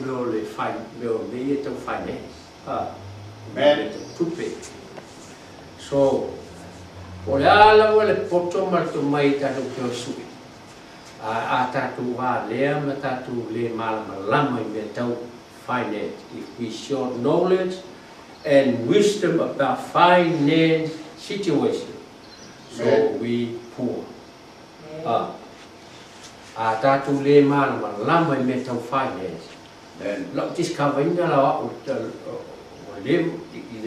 will be to finance. Amen. To pay. So, Olala will poto to my tatu sui. A tatu ha lem tatu le malama metal finance. If we show knowledge and wisdom about finance situation, so we poor. A tatu le malama metal finance. Look, discovering the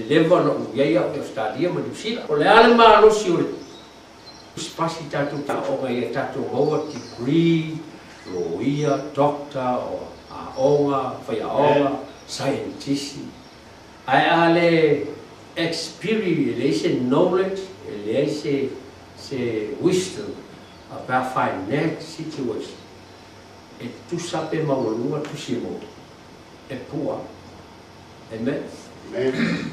level of Yaya of Stadium and Sila. Or Alma Rosio Spacita to Tato over degree, lawyer, doctor, or Aonga, Fayaonga, scientist. I ale experience, knowledge, say wisdom about finance situation. E tu sape maulunga tu simo. E pua. Amen. Amen.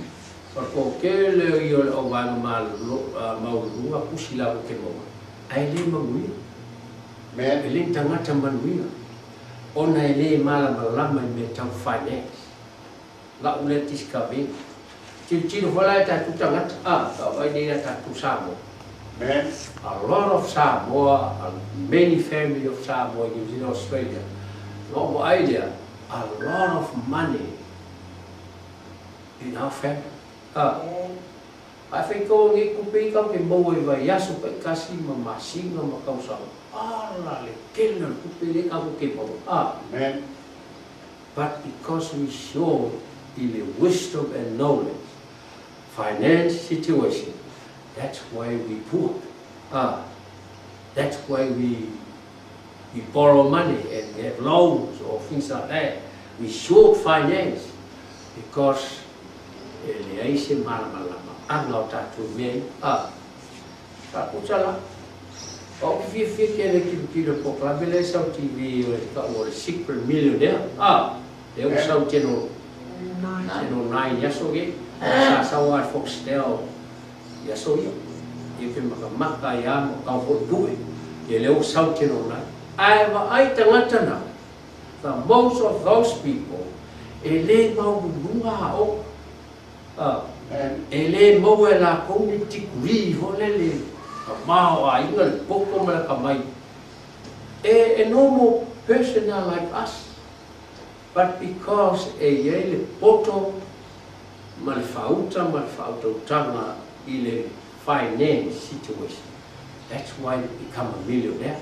Porque le yo o vano maulunga pusila o ke mo. Ai le mangui. Amen. Ele tangata manui. Ona ele mala malama me tau finance. La uletis kabe. Cil wala ta tu tangata ka ai dia ta tu samo. Amen. A lot of Samoa, many families of Samoa in Australia, no idea, a lot of money in our family. I think going to pick up in Bowie by Yasu Kasima Masina Makausa. Le killer to pick up Amen. But because we show in the wisdom and knowledge, finance situation, that's why we poor. That's why we borrow money and have loans or things like that. We short finance because Eliaise Malamalama, I'm not that to me. Kapuchala. If you think the population TV or secret millionaire, they were so general 9 years ago. So I Foxtel. So you can make a makayam or do it. You know something on that. I tangata now. Most of those people, ele mau ele mau la community grieve holele. Mau a ingal poko mala kamai. A normal person like us, but because yele poto malfauta tanga ile finance situation. That's why they become a millionaire.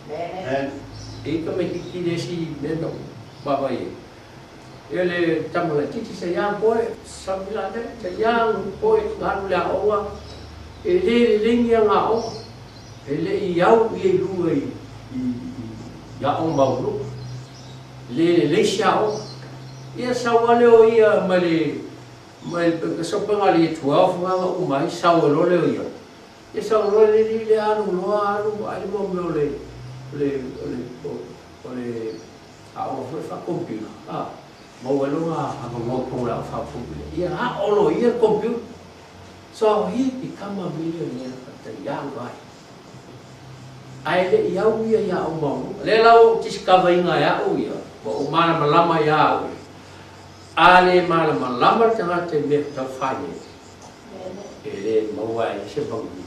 And Ika me kiki si neno baba ye. Ele tamala titi sa yang boy, samila de sa yang boy ngaru la owa. Ele lingia nga o. Ele iau ye lu i ya o maulu. Le sia o. Ia sawale o ia male so pengali 12 nga umai sawalo le ia. Ia sawalo le anu lo anu ai mo le a o fa computer. Mo welo nga mo ko la fa computer. Ia olo ia computer. So he become a millionaire at a young guy. Ai le iau ia ya o mo. Le lau discover nga ya o ia. Mo mana malama ya o. Ale malama tanga te me ta finance. Ele mo ai se bangu.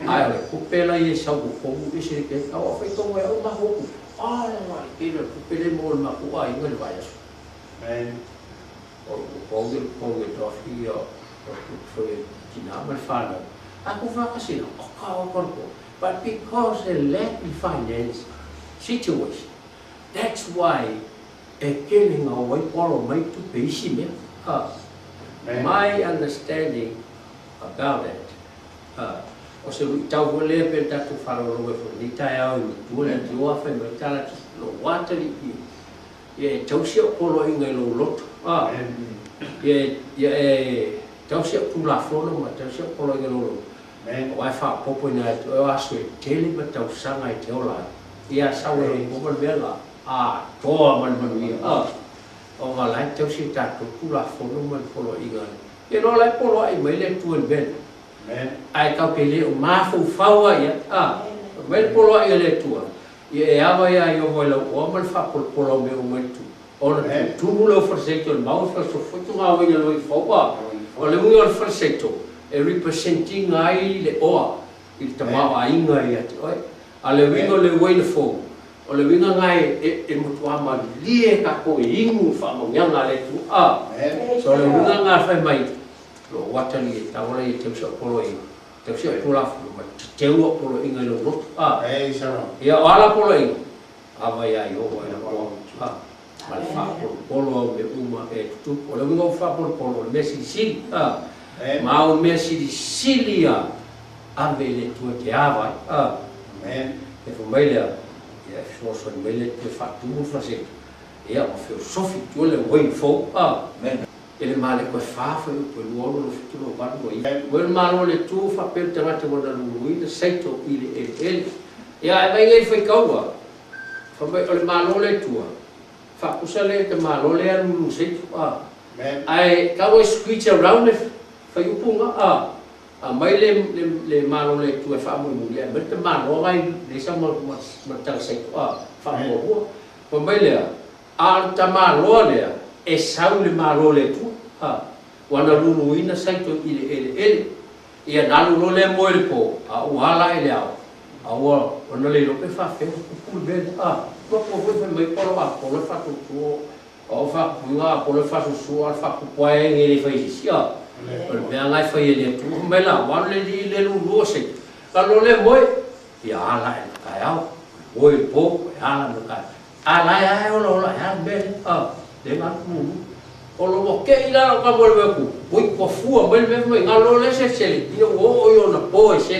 Ai le kupela ye sa ko mu se ke o fa ko o ma ho. Ala ile kupele mo ma ko ai ngal vai. Amen. O ko to fi o foi kina mal fala. Aku fa kasi o ka o ko. But because they lack the finance situation, that's why a killing away or make to pay him. My understanding about it. Also, we talk a little bit that to follow away from the tire, you and you often mentality, no water. Yeah, Tosia following a lot. Yeah, Tosia to la floor, but Tosia following a lot. I found Popo in that, I swear, tell him about Tosang, I tell her. Yes, I will over Bella. Toa man o malai tau si tatu kula fono man polo ingan. You know like polo ai mai le tuan ben. Ai kau ke le o mafu faua ya. Mai polo ai le tuan. e ava ia i o voi lau o mal fa polo me o mai tu ona tu lo forseto il mau fa so foto nga o ia lo i fopa o le unga o forseto e representing ai le oa il tamau ainga ia te oi a le wingo le wei fo o le winga ngai e mutuama lie ka ko ingu fa mo nyanga le tu a so le winga nga fa mai lo watani e tawana i te so polo i te so polo fu ma te u polo inga lo ro a ia ala polo i ava ia yo wa na ko a mal fa polo me uma e tu o le winga fa polo me si a ma o me silia ave le tu te ava a e fo mai le e so mele te fa tu fa se e a fe sofi tu le wei fo a ele male ko fa fo tu lo lo tu lo ba mo i wel malo le tu fa per te ngata mo na lui de seito ile ele e a vai ngai foi kaua fa mai ole malo le tu fa usale te malo le alu seito a ai ka wo switch around it fa yu punga a mai le malo le tu fa mo mo le te malo ngai le sa mo ta seito a fa mo ko mai le a ta malo le e sau le malo le tu wana lulu ina saito ele ia nalu lo le mo le po a wala ele au a wana le lo pe fa fe ku be ko foi mai polo le fa tu o fa punga polo fa su fa ku poe ele fa isia o me ngai fa ele tu me la wana le lulu se ka lo le mo ia ala ka au o po ala no ka ala ia o lo ya be de ma ku o lo mo ke ila o ka mo le ku oi ko fu o me me ngalo le se io o yo na po se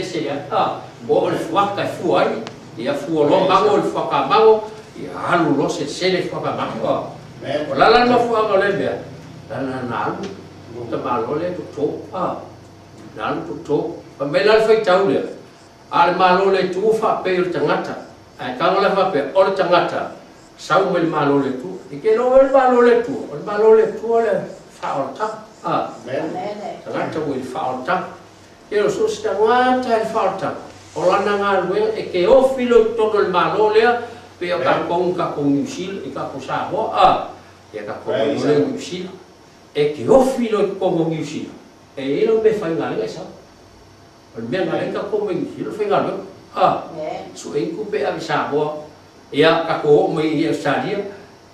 o le fa ka fu ai ia fu o lo mango le fa ka mango ia alu lo se le fa ka mango o la ma fu a le be na alu ta ma lo le to na alu to pa me la fa tau le al ma lo le tu fa pe o tangata ai ka le fa pe o tangata sau me malo le tu e che lo il malo le tu le fa orta tanto il fa orta e lo so sta guarda il fa orta o la nanga e che o filo todo il malo le pe ka con usil e ka posa ho e ka con usil e che o filo con usil e lo me fa ngale sa il me ngale ka con usil fa ngale su e ku pe avisa ho ia ka ko mai Australia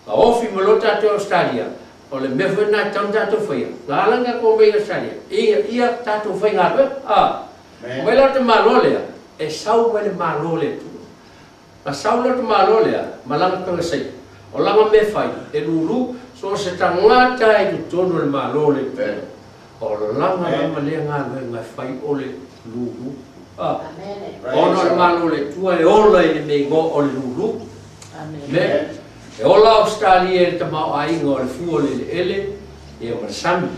ka ofi malota te Australia o le me foi na tanta to foi la langa ko mai Australia ia tato foi ngabe mai la te malole e sau mai malole tu la sau la te malole malanga ko sei o langa me fai e lulu so se tangata e tu tono le malole o langa ma le nga fai o le lulu ono le malo le tua e ola e me go o le lulu me e ola Australia e tamau ainga o le fuo le ele e o sami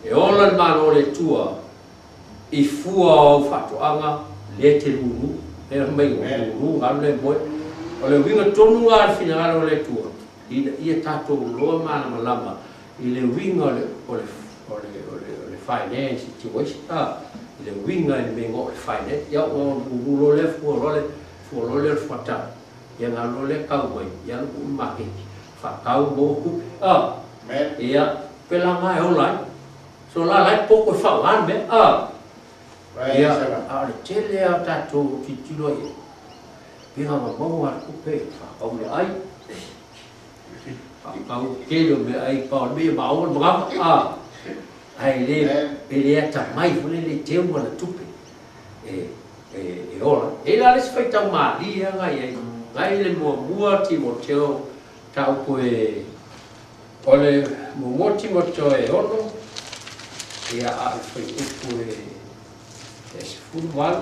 e ola le malo le tua i fua o fatoanga le te lulu e mai o lulu ngalo le moe o le winga tonu ngā finangalo le tua ia tato loa mana malama i le winga o le finance situation le winga ni me ngo fine ya o lo le fu le fata ya nga lo le ka mai ya lu ma ke fa ka bo ku ya pela nga o lai so la lai poco fa wan me ya a le tele a ta to ki ti lo ye pela ma mo wa ku pe fa o le ai fa ka ke lo me ai pa me ma o ma ai le ta mai fule le teu na tupe e ora e la le fai tau mali ngai le mo ti mo teu tau ko ole mo ti mo teu e ono e a fai ko es furval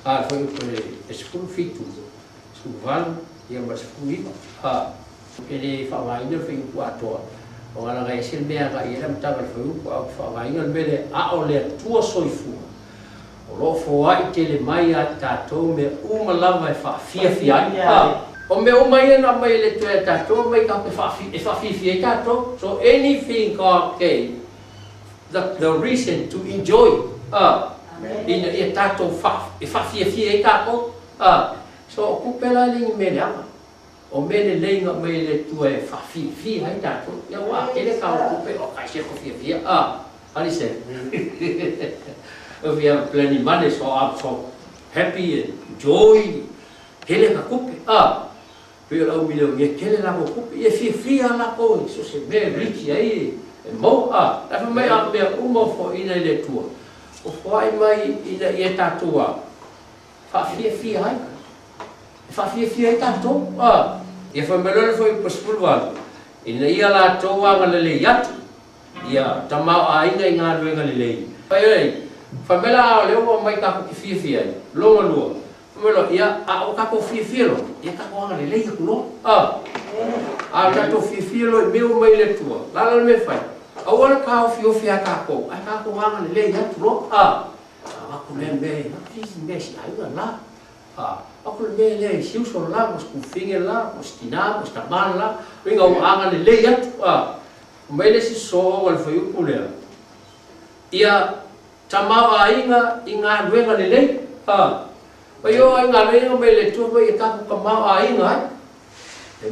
a fai ko es fitu furval e mas fuiva ele fa vai no fai ko ato o ala ga ese mea ga ia mta ga fu ko fa ga inga mele a o le tua soifu o lo fo ai te le mai a tatou me uma lava e fa fia o me uma ia na mai le te tatou mai ka fa fia tatou so anything ka okay the reason to enjoy in a tatou fa fia tatou So ku pela le me le ama. O me le nga me le tu e fa fi hai ta tu. Ya wa ke le ka ku pe o ka se ko fi ali se. If we have plenty money, so I'm so happy and joy. Kele ka ku pe pero o milho ye kele la ku pe e fi ala ko so se me rich ai. Mo la fa me a me umo fo ina le tu. O fo ai mai ina ye ta tu fa fi hai. Fa fi ai ta tu ia fa melole foi pospulwa ina ia la toa ngale le yat ia tama ainga inga luenga le ai fa mela le o mai ka ku fi ai lo melo ia a o ka ku fi lo ia ka ko ngale le ku lo a ka to fi lo me o mai le tua la me fa a o ka o fi ka ko a ka ko ngale le yat lo a ku me me si ai la aku le le siu so la mos ku finge la mos tina mos taman la ringa o anga le ya mai le si so wal foi u pule ia tama ainga inga ruenga le pa yo inga le mai le tu mai ka ku ma ainga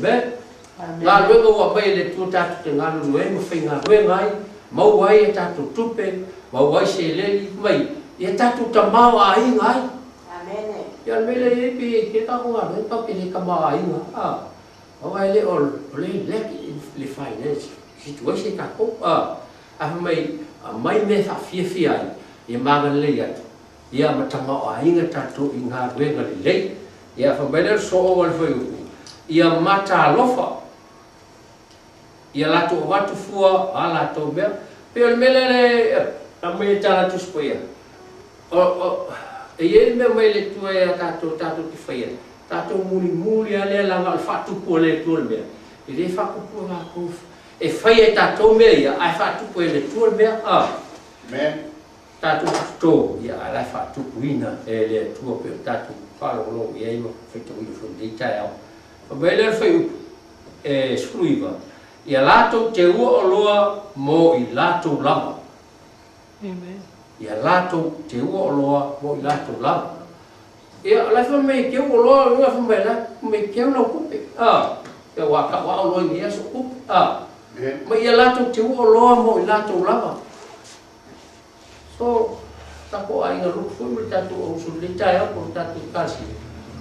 be la ruenga o mai le tu ta te nga ruenga finga ruenga mau wai ta tu tupe mau wai se le mai ia ta tu tama ainga ya mele yepi kita ko nga pa pili ka maainga o ai le le finance situation ka ko mai me fa fi ai e magan le ya matama ainga tatu inga wenga le ya fa beler so wal foi ya mata lofa ya la to watu fua ala to be pe mele le amai tala tu spoya e ele me mai le tu e tato ti faia tato muli ale la ngal fatu ko le tu me e le fa ku la ku e faia tato me ya ai fatu ko le tu me men tato to ya ala fatu kuina e le tu pe tato fa lo e ai mo feito i fu di tao o bele foi e scriva ya lato te o loa mo i lato lava amen ia lato te ua loa mo i lato la ia la fa me ke o loa nga fa me la me ke no kupe ia wa ka wa lo ni so kupe ma ia lato te ua loa mo i lato la so ta ko ai nga lu fu mi ta tu o su le ta ya ko ta tu kasi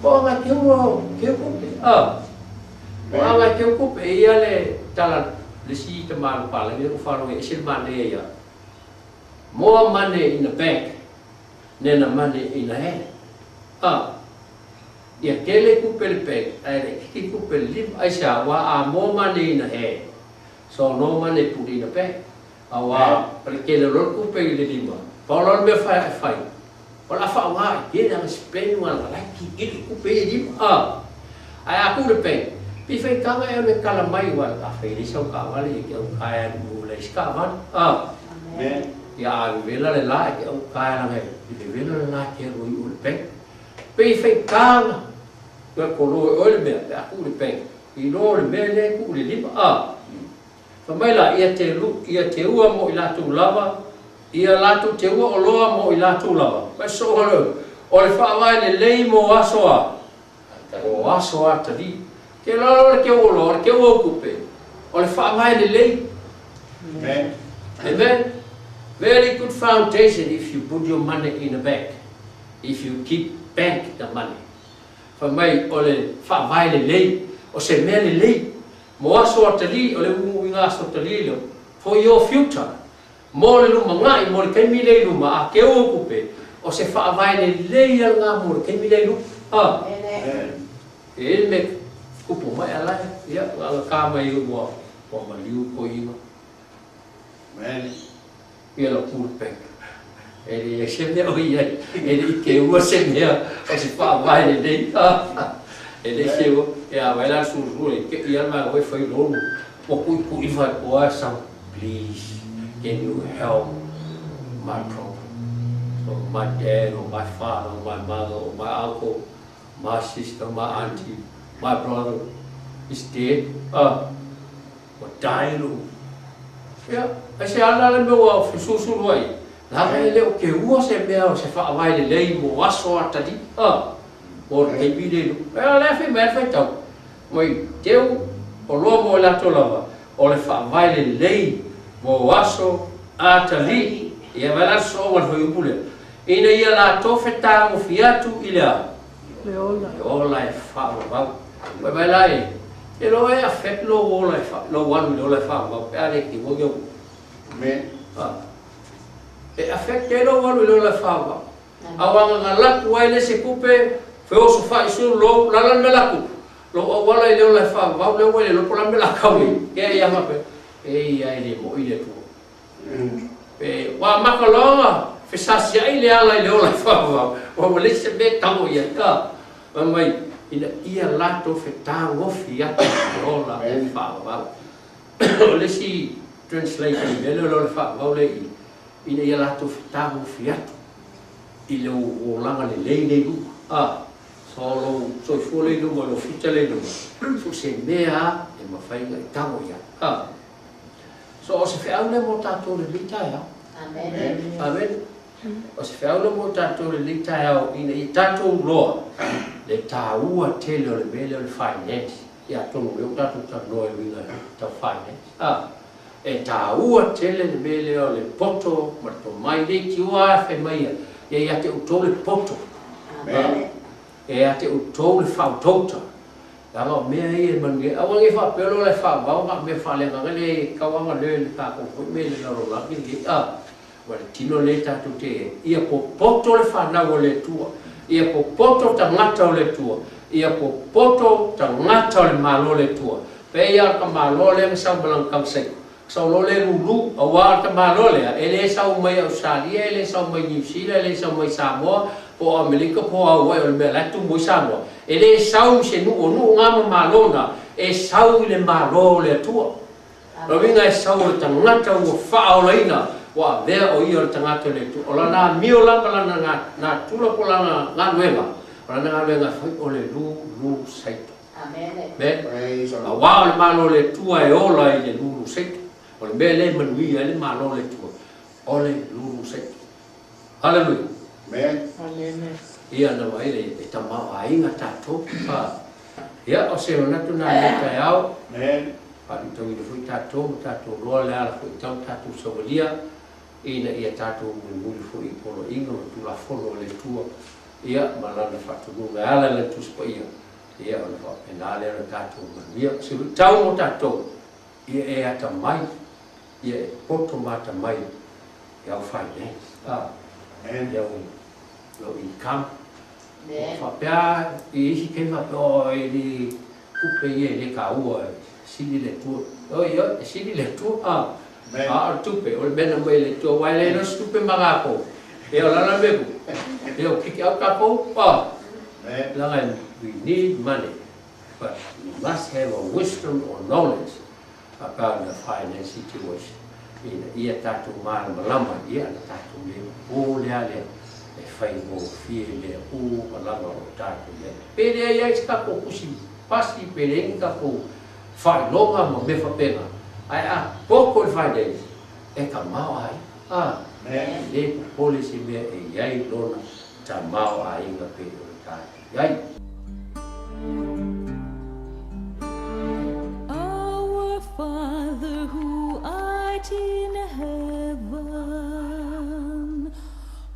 ko nga ke kupe ko nga ke kupe ia le tala le si te ma pa le o fa lo e sil ma le ia more money in the bank than the money in the hand. Ia kele kupel bank, ai ki kupel live aisha wa more money in the hand. So no money put in the bank. Awa perkele lor kupel le lima. Paulon me fai. Ola fa wa ke yang spend one like ki kupel lima. Ai aku le bank. Pi fai kanga e me kala mai wa ka fai ni so ka wa le ke kaya bu le ska van. Amen. Ya vela le la ke o kaya na he vela le la ke ro u le pek pe fe kanga ko lo o le me a ku le pek i lo le me le ku le lipa fa mai la ia te ua mo i la tu lava ia la tu te ua o loa mo i la tu lava pa so o le fa vai le lei mo aso a tadi ke lo ke o lo ke o ku pe o le fa vai le lei amen. Very good foundation if you put your money in a bank. If you keep bank the money. For mai ole fa vai le lei o se me le lei mo aso atali ole winga aso atali lo for your future. Mo le luma ngai mo le kemi le luma a ke o kupe o se fa vai le lei al nga mo le kemi le lu ele me kupo mai ala ya ka mai o ma liu ko ima men ia lo pulpe ele sempre oia ele que o sempre o se fa vai le dei ele chegou e a vai lá surru que ia lá foi longo o cu e vai o some please can you help my problem so my dad or my father or my mother or my uncle my sister my auntie my brother is dead or dying ya ese ala le mo fususu roi la ele o ke ua se mea o se fa vai le lei mo aso atadi o te bile le fe me fe tau mai teu o lo mo la to lava o le fa vai le lei mo aso atali ia vala so wa foi pule ina ia la to feta mo fiatu ila le e fa va vai lá e lo e afet lo o le fa lo wan lo le fa va pare ki mo yo Amen. e afet lo wan lo le fa va awanga ngala kuai le se kupe fe o so fa isu lo la la me la ku lo wala i le le fa va le wele lo pola me la ka wi e ia ma pe e ia ile mo ile tu pe wa makaloa fe sa si ai le ala le ola fa va o le se be tamo ia ka mai ina ia lato fe tango fia ola fa va o le si translation le lo fa va le ina ia lato fe tango fia i le o langa le le solo so fole do mo lo fita le do so se mea e ma fai ga tamo ia so o se fe au le mo tato le lita ia amen o se fe au le mo tato le lita ia ina i tato loa le taua tele o le mele o le finance ia tono le o tato ta noe winga ta finance e taua tele le mele o le poto ma to mai le kiua fe mai ia te uto le poto e ate utou le fautouta anga mea e mangi awangi fa pelo le fa va me fa le ngale kawanga le ta ko me le lo la ki wa tino le ta tu te ia po poto le fa na le tua ia po poto ta ngata le tua ia po poto ta ngata le malo le tua pe ia ka malo le sa balang kam sai sa lo le lu awa ta malo le ele sa mai Australia ele sa mai New Zealand ele sa mai Samoa po Amerika po Hawaii o me la tu mo Samoa ele sau se nu onu ngama malona e sau le malo le tua lo vinga e sau le tangata o fa o leina wa ve o io tangata le tu ola na miola bala na tula pola na nueva para na venga foi o le lu saito amen praise Allah wa le malo le tua e ola i le lu saito o le mele manui le malo le tua o le lu saito hallelujah amen ia na vai le tama ai nga tato ia o se ona tu na ta yao amen pa tu i fu tato lo le ala fu tato solia ina ia tato mu fu i polo ingo tu la folo le tua ia malana fatu no ala le tu spa ia ona fa penale le tato ia se tau mo tato ia e ata mai ia poto mata mai ia fa ne and lo income fa pia i si ke fa o i kupe ye le ka u si le tu o io si le tu tupe o bena mai le tu wai le no stupe magapo e o la mebu e o kiki au kapo la we need money but we must have a wisdom or knowledge about the finance situation ia tatu mal malama ia tatu le o le ale e fai mo fie le o malama o tatu le pere ia ska ko kusi pasi pere ka ko fai longa mo me fa pena ai pouco finance e ka mau ai le policy me e ai lona ta mau ai nga pe o tatu ai Father who art in heaven,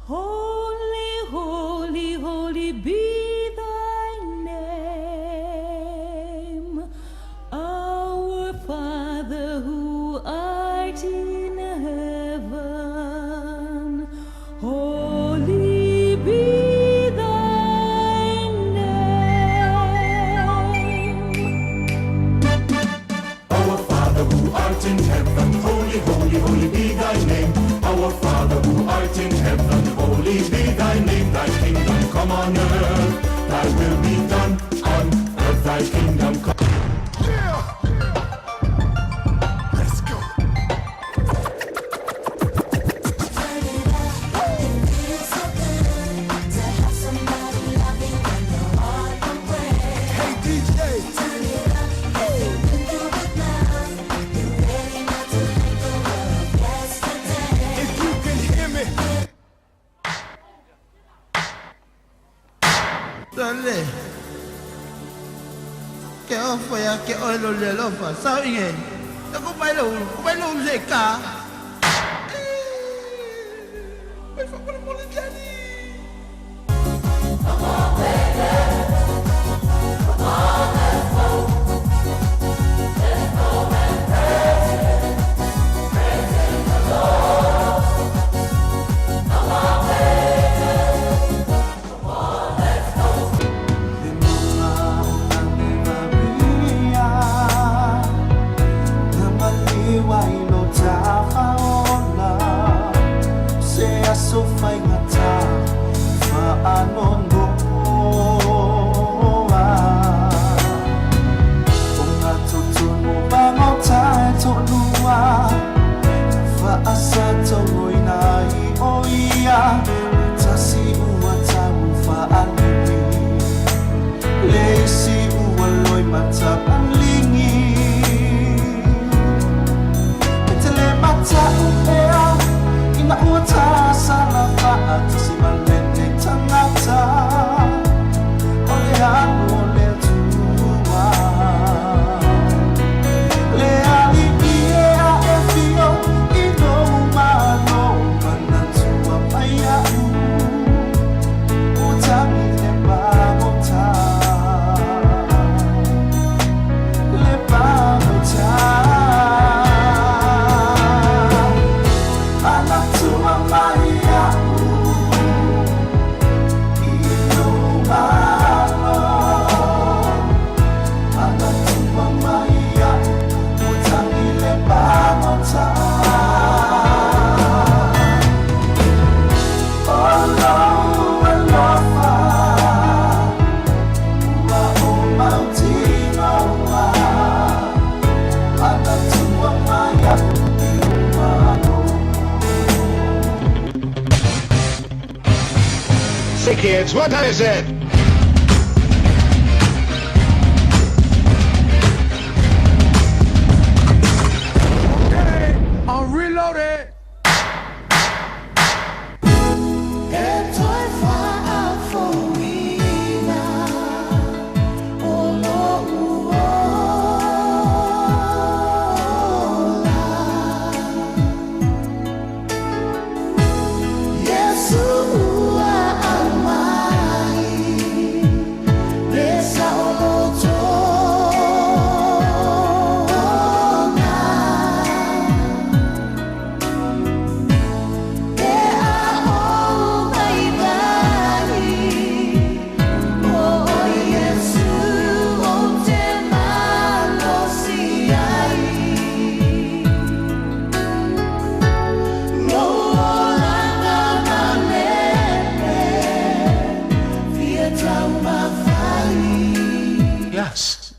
holy, holy, holy be thy name. Our Father who art in heaven, holy be thy name. Our Father who art in heaven, holy, holy, holy be thy name. Our Father who art in heaven, holy be thy name. Thy kingdom come on earth, thy will be done on earth, thy kingdom come. Let's go. Hey DJ, turn it up. If you can hear me. ya ke o lo le lo fa sao inge. Ta ko bai lo le ka. Bai fa ko mo le jani. So fai ngata fa anon go onga tutunu bango tai to lua fa asa to moina I oia tasi ua tau fa anini leisi ua loi mata panlingi etele mata ea ina ua ta sala faat si malene tangata ole anu ole tua le ali ia e fio I no mano mana tua paya u tami le pagota anak tua maya Hey kids, what is it? Okay, I'm reloaded. Yes.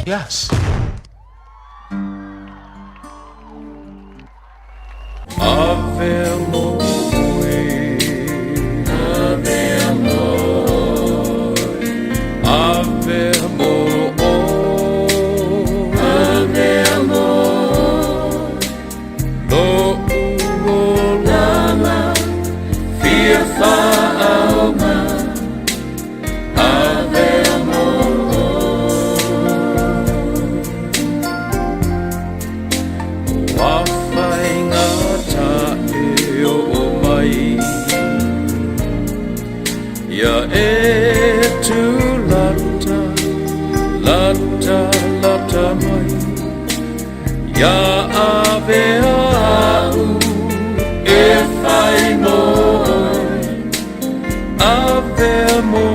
Yes. Ave amor, ave amor, ave amor, ave amor, lo lama, fifa alma, ave ya tu lata, lata, lata mai. Ya ave au, if I know, ave mo.